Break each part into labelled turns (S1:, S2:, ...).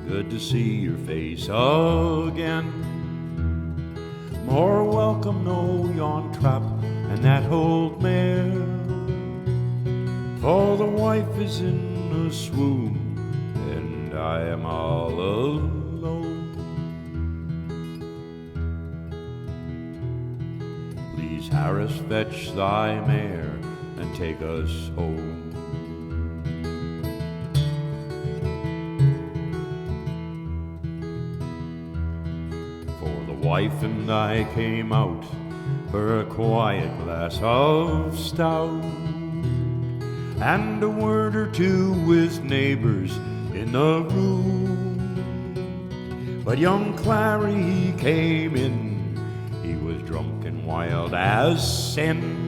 S1: good to see your face again. More welcome no yon trap and that old mare, for the wife is in a swoon and I am all alone. Please, Harris, fetch thy mare and take us home. For the wife and I came out for a quiet glass of stout and a word or two with neighbors in the room. But young Clary, he came in, he was drunk and wild as sin.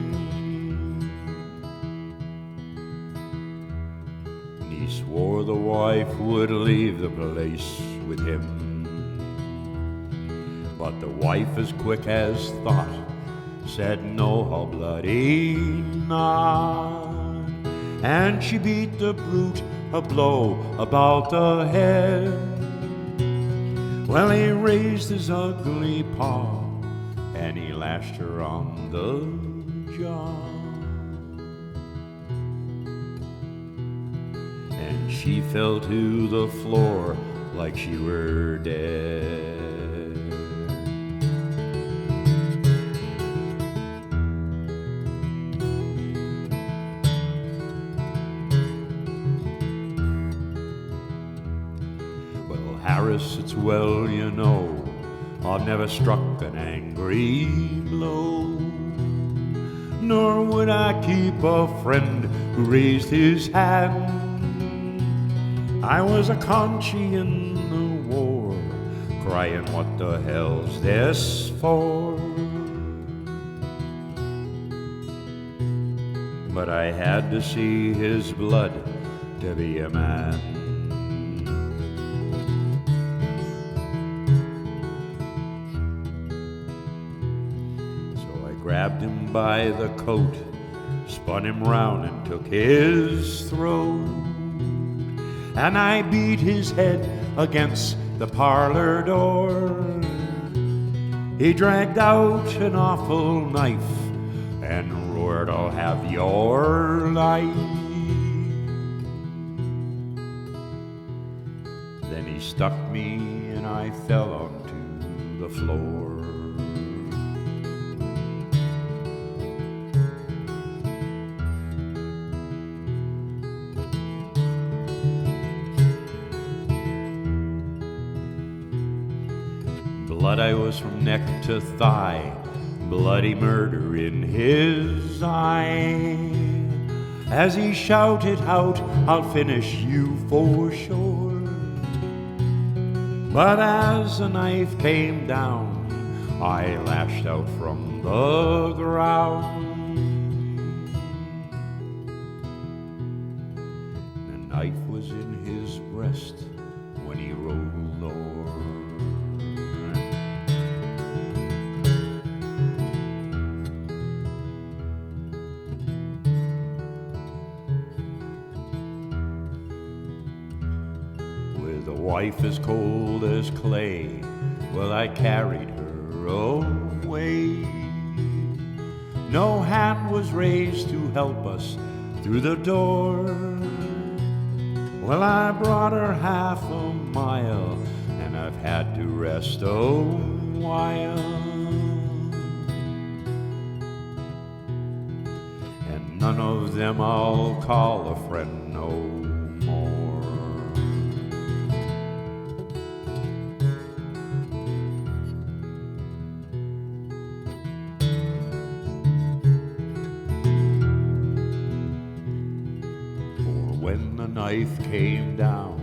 S1: He swore the wife would leave the place with him. But the wife, as quick as thought, said no, I'll bloody not. And she beat the brute a blow about the head. Well, he raised his ugly paw and he lashed her on the jaw. And she fell to the floor like she were dead. Harris, it's well you know, I've never struck an angry blow, nor would I keep a friend who raised his hand. I was a Conchie in the war, crying, what the hell's this for? But I had to see his blood to be a man. Grabbed him by the coat, spun him round and took his throat, and I beat his head against the parlor door. He dragged out an awful knife and roared, I'll have your life. Then he stuck me and I fell onto the floor. Blood I was from neck to thigh, bloody murder in his eye, as he shouted out, I'll finish you for sure. But as the knife came down, I lashed out from the ground. The knife was in his breast when he rolled over. The wife as cold as clay, well, I carried her away. No hand was raised to help us through the door. Well, I brought her half a mile, and I've had to rest a while. And none of them I'll call a friend no more. When the knife came down,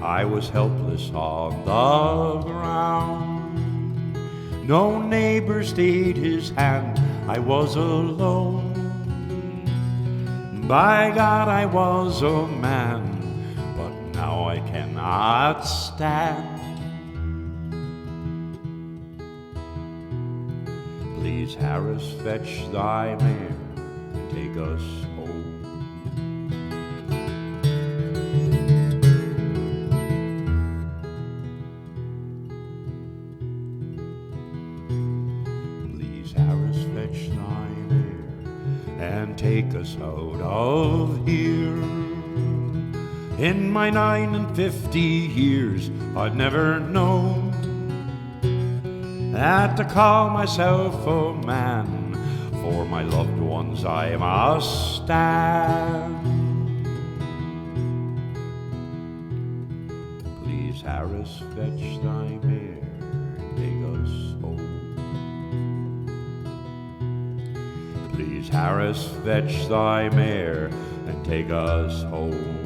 S1: I was helpless on the ground. No neighbor stayed his hand, I was alone. By God, I was a man, but now I cannot stand. Please, Harris, fetch thy mare and take us home. take us out of here. In my 59 years, I'd never known that to call myself a man, for my loved ones I must stand. Please, Harris, fetch thy mare and take us home. Please, Harris, fetch thy mare and take us home.